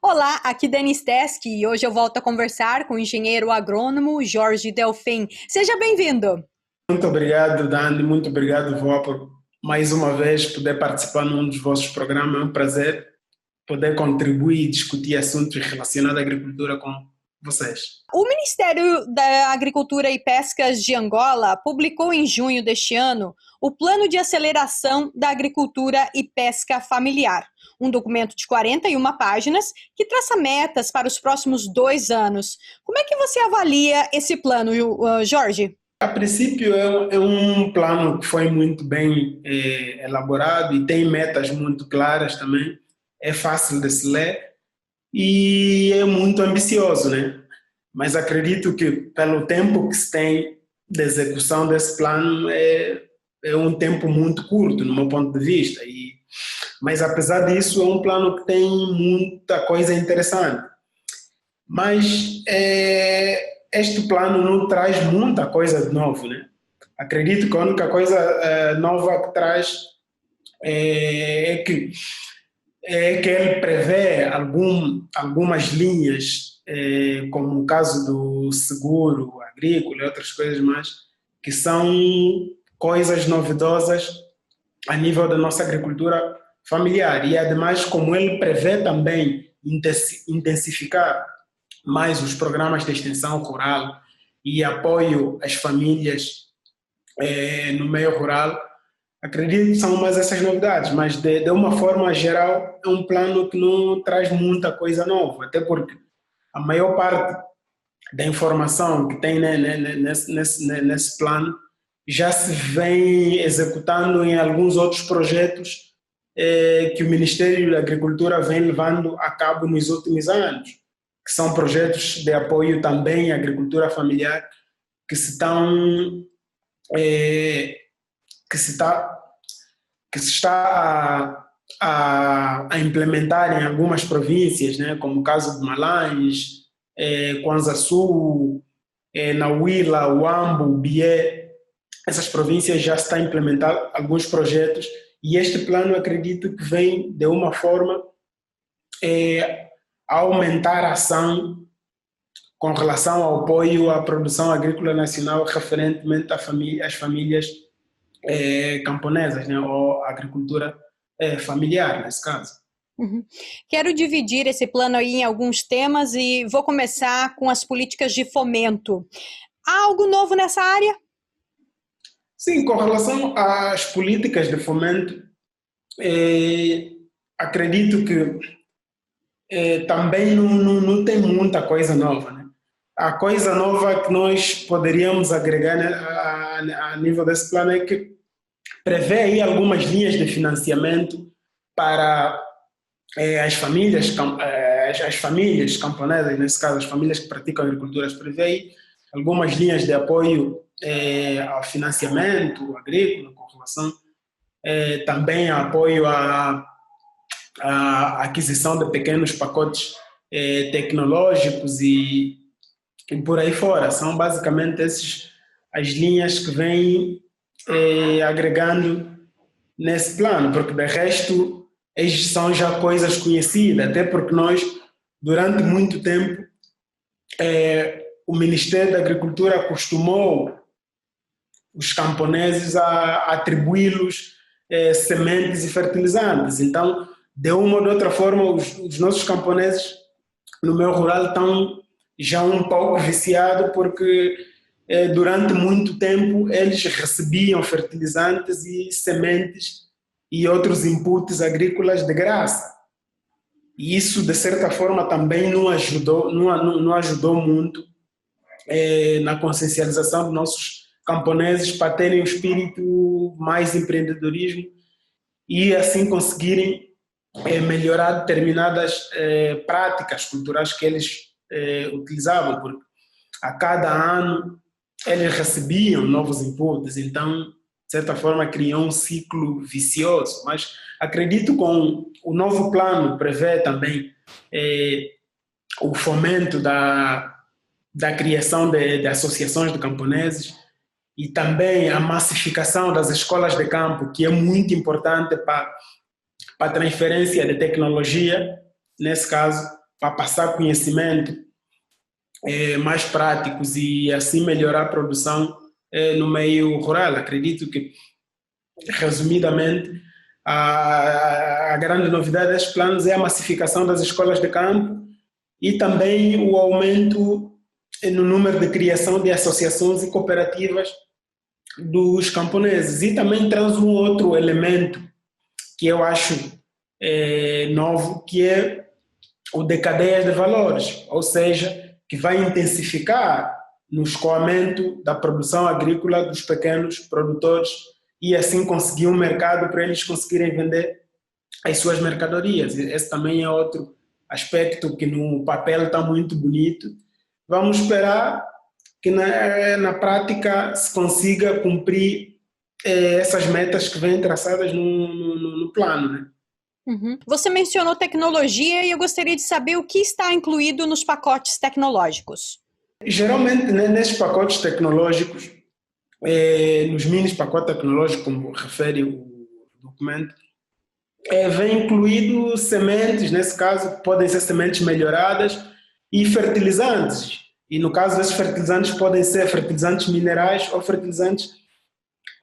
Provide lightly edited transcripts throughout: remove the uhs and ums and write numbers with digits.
Olá, aqui Denis Tesk e hoje eu volto a conversar com o engenheiro agrônomo Jorge Delfim. Seja bem-vindo! Muito obrigado, Dani. Muito obrigado, Vó, por mais uma vez poder participar num dos vossos programas. É um prazer poder contribuir e discutir assuntos relacionados à agricultura com vocês. O Ministério da Agricultura e Pescas de Angola publicou em junho deste ano o Plano de Aceleração da Agricultura e Pesca Familiar, um documento de 41 páginas que traça metas para os próximos 2 anos. Como é que você avalia esse plano, Jorge? A princípio, é um plano que foi muito bem elaborado e tem metas muito claras também. É fácil de se ler e é muito ambicioso, né? Mas acredito que pelo tempo que se tem de execução desse plano é um tempo muito curto, no meu ponto de vista. Mas apesar disso, é um plano que tem muita coisa interessante. Mas este plano não traz muita coisa de novo, né? Acredito que a única coisa nova que traz é que ele prevê algumas linhas, como o caso do seguro agrícola e outras coisas mais, que são coisas novidosas a nível da nossa agricultura familiar. E, ademais, como ele prevê também intensificar mais os programas de extensão rural e apoio às famílias no meio rural, acredito que são mais essas novidades, mas de uma forma geral é um plano que não traz muita coisa nova, até porque a maior parte da informação que tem nesse plano já se vem executando em alguns outros projetos que o Ministério da Agricultura vem levando a cabo nos últimos anos, que são projetos de apoio também à agricultura familiar que se estão que se está a implementar em algumas províncias, né, como o caso de Malães, Kwanza Sul, Nauíla, Huambo, Bié. Essas províncias já estão a implementar alguns projetos e este plano acredito que vem de uma forma a aumentar a ação com relação ao apoio à produção agrícola nacional referentemente às famílias camponesas, né, ou agricultura familiar, nesse caso. Uhum. Quero dividir esse plano aí em alguns temas e vou começar com as políticas de fomento. Há algo novo nessa área? Sim, com relação às políticas de fomento, acredito que também não tem muita coisa nova, né? A coisa nova que nós poderíamos agregar, né, a nível desse plano é que prevê aí algumas linhas de financiamento para as famílias camponesas, nesse caso as famílias que praticam agricultura, prevê aí algumas linhas de apoio ao financiamento agrícola, com relação também a apoio à aquisição de pequenos pacotes tecnológicos e por aí fora. São basicamente as linhas que vêm agregando nesse plano, porque de resto eles são já coisas conhecidas, até porque nós, durante muito tempo, o Ministério da Agricultura acostumou os camponeses a atribuí-los sementes e fertilizantes. Então, de uma ou de outra forma, os nossos camponeses no meio rural estão já um pouco viciados porque durante muito tempo eles recebiam fertilizantes e sementes e outros inputs agrícolas de graça. E isso, de certa forma, também não ajudou muito na consciencialização dos nossos camponeses para terem um espírito mais empreendedorismo e assim conseguirem melhorar determinadas práticas culturais que eles utilizavam, porque a cada ano eles recebiam novos inputs, então, de certa forma, criou um ciclo vicioso. Mas acredito que com o novo plano prevê também o fomento da criação de associações de camponeses e também a massificação das escolas de campo, que é muito importante para a transferência de tecnologia nesse caso, para passar conhecimento mais práticos e assim melhorar a produção no meio rural. Acredito que, resumidamente, a grande novidade destes planos é a massificação das escolas de campo e também o aumento no número de criação de associações e cooperativas dos camponeses. E também traz um outro elemento que eu acho novo, que é o de cadeias de valores, ou seja, que vai intensificar no escoamento da produção agrícola dos pequenos produtores e assim conseguir um mercado para eles conseguirem vender as suas mercadorias. Esse também é outro aspecto que no papel está muito bonito. Vamos esperar que na prática se consiga cumprir essas metas que vêm traçadas no plano, né? Uhum. Você mencionou tecnologia e eu gostaria de saber o que está incluído nos pacotes tecnológicos. Geralmente, né, nesses pacotes tecnológicos, nos mini pacotes tecnológicos, como refere o documento, vem incluído sementes, nesse caso podem ser sementes melhoradas e fertilizantes. E no caso desses fertilizantes podem ser fertilizantes minerais ou fertilizantes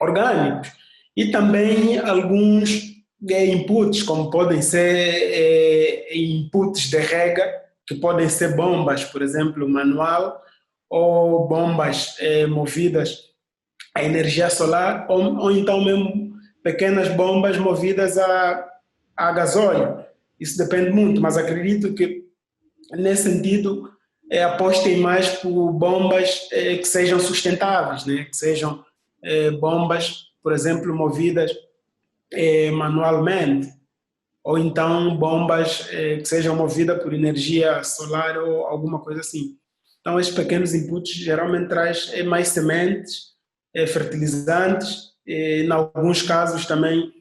orgânicos. E também alguns inputs, como podem ser inputs de rega, que podem ser bombas, por exemplo, manual, ou bombas movidas a energia solar, ou então mesmo pequenas bombas movidas a gasóleo. Isso depende muito, mas acredito que, nesse sentido, apostem mais por bombas que sejam sustentáveis, né? Que sejam bombas, por exemplo, movidas manualmente, ou então bombas que sejam movidas por energia solar ou alguma coisa assim. Então, esses pequenos inputs geralmente traz mais sementes, fertilizantes, em alguns casos também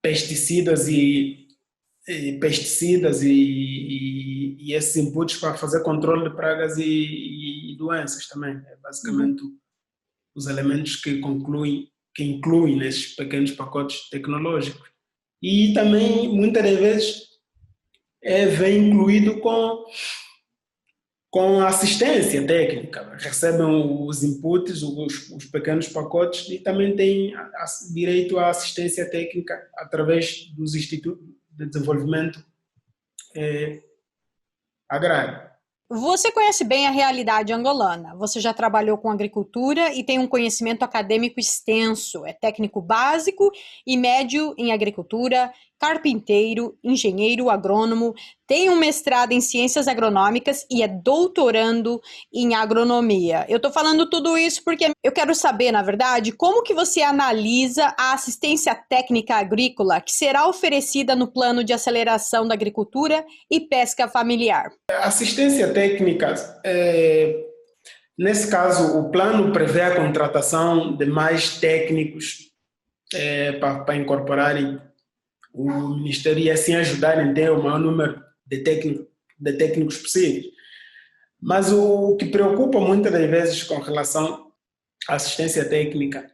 pesticidas e esses inputs para fazer controle de pragas e doenças também. É basicamente os elementos que incluem nesses pequenos pacotes tecnológicos. E também, muitas das vezes, vem incluído com assistência técnica. Recebem os inputs, os pequenos pacotes e também têm direito à assistência técnica através dos Institutos de Desenvolvimento Agrário. Você conhece bem a realidade angolana. Você já trabalhou com agricultura e tem um conhecimento acadêmico extenso. É técnico básico e médio em agricultura, carpinteiro, engenheiro agrônomo, tem um mestrado em ciências agronômicas e é doutorando em agronomia. Eu estou falando tudo isso porque eu quero saber, na verdade, como que você analisa a assistência técnica agrícola que será oferecida no plano de aceleração da agricultura e pesca familiar. Assistência técnica, nesse caso, o plano prevê a contratação de mais técnicos para incorporarem o Ministério e assim ajudarem a ter o maior número de técnicos possíveis. Mas o que preocupa muitas das vezes com relação à assistência técnica,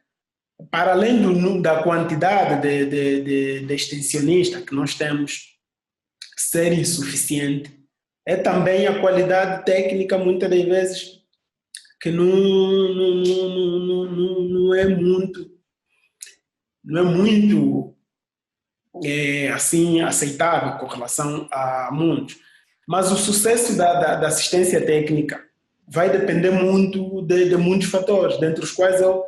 para além da quantidade de extensionistas que nós temos ser insuficiente, é também a qualidade técnica, muitas das vezes, que não é muito assim aceitável com relação a muitos. Mas o sucesso da assistência técnica vai depender muito de muitos fatores, dentre os quais eu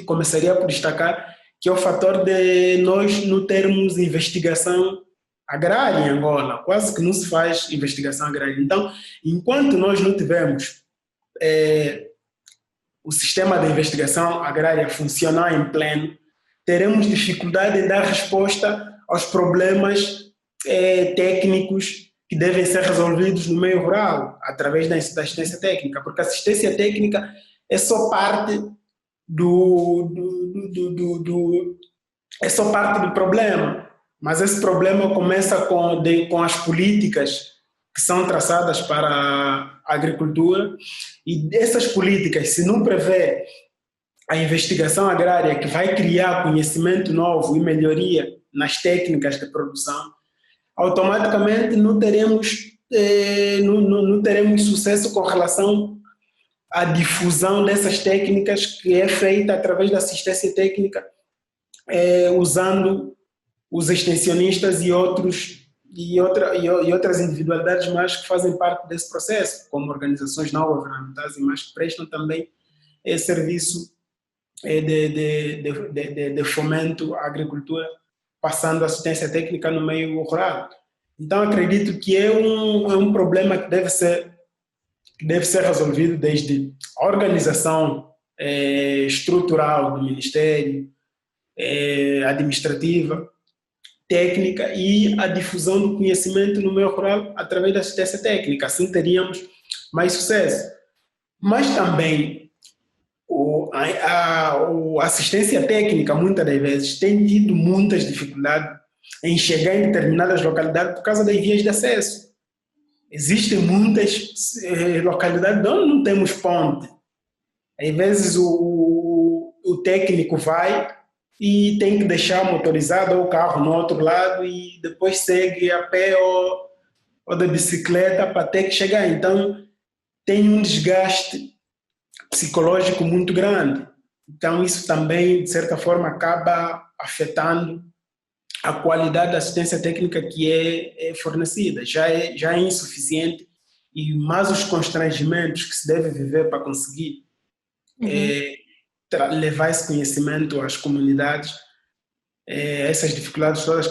começaria por destacar que é o fator de nós não termos investigação agrária em Angola. Quase que não se faz investigação agrária. Então, enquanto nós não tivermos o sistema de investigação agrária funcionar em pleno, teremos dificuldade em dar resposta aos problemas técnicos que devem ser resolvidos no meio rural, através da assistência técnica, porque a assistência técnica é só parte é só parte do problema, mas esse problema começa com as políticas que são traçadas para a agricultura, e essas políticas, se não prevê a investigação agrária que vai criar conhecimento novo e melhoria nas técnicas de produção, automaticamente não teremos sucesso com relação à difusão dessas técnicas que é feita através da assistência técnica, usando os extensionistas e outras individualidades mais que fazem parte desse processo, como organizações não governamentais e mais que prestam também serviço de fomento à agricultura, passando assistência técnica no meio rural. Então, acredito que é um problema que deve ser resolvido desde a organização estrutural do Ministério, administrativa, técnica e a difusão do conhecimento no meio rural através da assistência técnica. Assim teríamos mais sucesso. Mas também a assistência técnica, muitas das vezes, tem tido muitas dificuldades em chegar em determinadas localidades por causa das vias de acesso. Existem muitas localidades onde não temos ponte. Às vezes o técnico vai e tem que deixar motorizado ou o carro no outro lado e depois segue a pé ou de bicicleta para ter que chegar. Então, tem um desgaste psicológico muito grande. Então, isso também, de certa forma, acaba afetando a qualidade da assistência técnica que é fornecida. Já é insuficiente e mais os constrangimentos que se deve viver para conseguir levar esse conhecimento às comunidades, essas dificuldades todas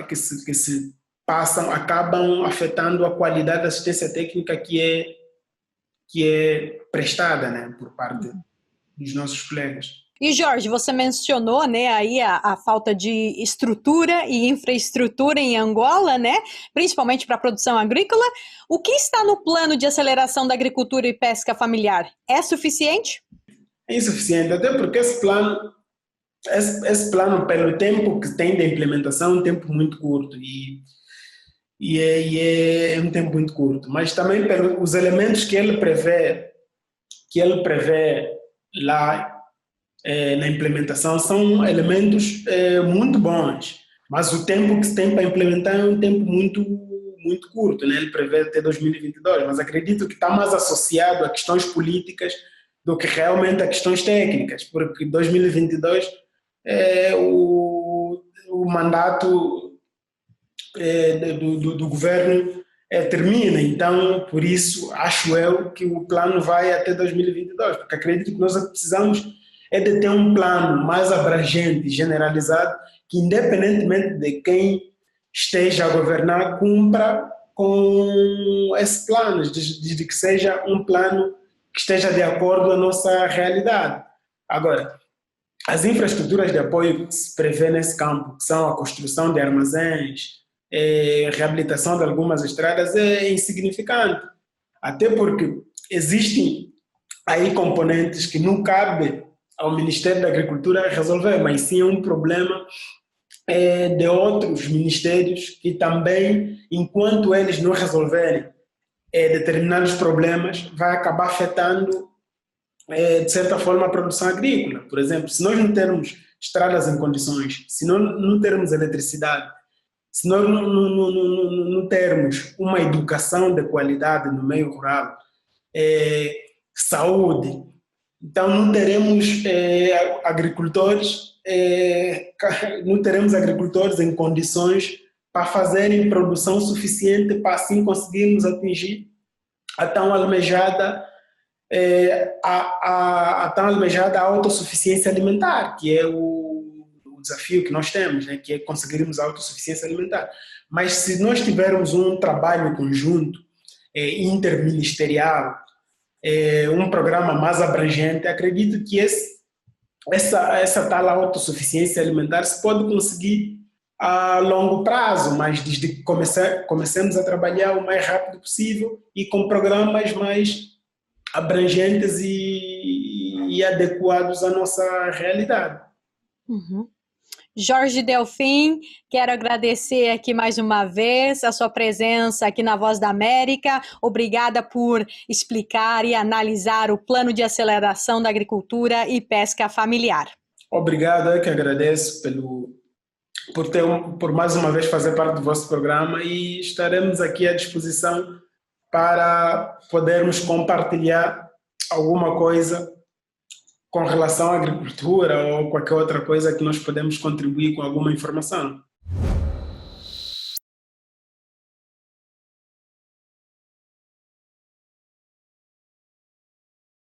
que se passam acabam afetando a qualidade da assistência técnica que é prestada, né, por parte dos nossos colegas. E Jorge, você mencionou, né, aí a falta de estrutura e infraestrutura em Angola, né, principalmente para a produção agrícola. O que está no plano de aceleração da agricultura e pesca familiar? É suficiente? É insuficiente, até porque esse plano, pelo tempo que tem de implementação, é um tempo muito curto e é um tempo muito curto, mas também pelos elementos que ele prevê lá na implementação são elementos muito bons, mas o tempo que se tem para implementar é um tempo muito, muito curto, né? Ele prevê até 2022, mas acredito que está mais associado a questões políticas do que realmente a questões técnicas, porque 2022 o mandato do governo termina, então por isso acho eu que o plano vai até 2022, porque acredito que nós precisamos de ter um plano mais abrangente, generalizado, que independentemente de quem esteja a governar, cumpra com esse plano, de que seja um plano que esteja de acordo com a nossa realidade. Agora, as infraestruturas de apoio que se prevê nesse campo, que são a construção de armazéns, reabilitação de algumas estradas, é insignificante. Até porque existem aí componentes que não cabe ao Ministério da Agricultura resolver, mas sim é um problema de outros ministérios que também, enquanto eles não resolverem determinados problemas, vai acabar afetando, de certa forma, a produção agrícola. Por exemplo, se nós não termos estradas em condições, se não termos eletricidade, se nós não termos uma educação de qualidade no meio rural, saúde, então não teremos agricultores em condições para fazerem produção suficiente para assim conseguirmos atingir a tão almejada autossuficiência alimentar, que é o desafio que nós temos, né? Que é conseguirmos a autossuficiência alimentar. Mas se nós tivermos um trabalho conjunto, interministerial, um programa mais abrangente, acredito que essa tal autossuficiência alimentar se pode conseguir a longo prazo, mas desde que comecemos a trabalhar o mais rápido possível e com programas mais abrangentes e adequados à nossa realidade. Jorge Delfim, quero agradecer aqui mais uma vez a sua presença aqui na Voz da América. Obrigada por explicar e analisar o plano de aceleração da agricultura e pesca familiar. Obrigado, eu que agradeço por mais uma vez fazer parte do vosso programa e estaremos aqui à disposição para podermos compartilhar alguma coisa com relação à agricultura ou qualquer outra coisa que nós podemos contribuir com alguma informação.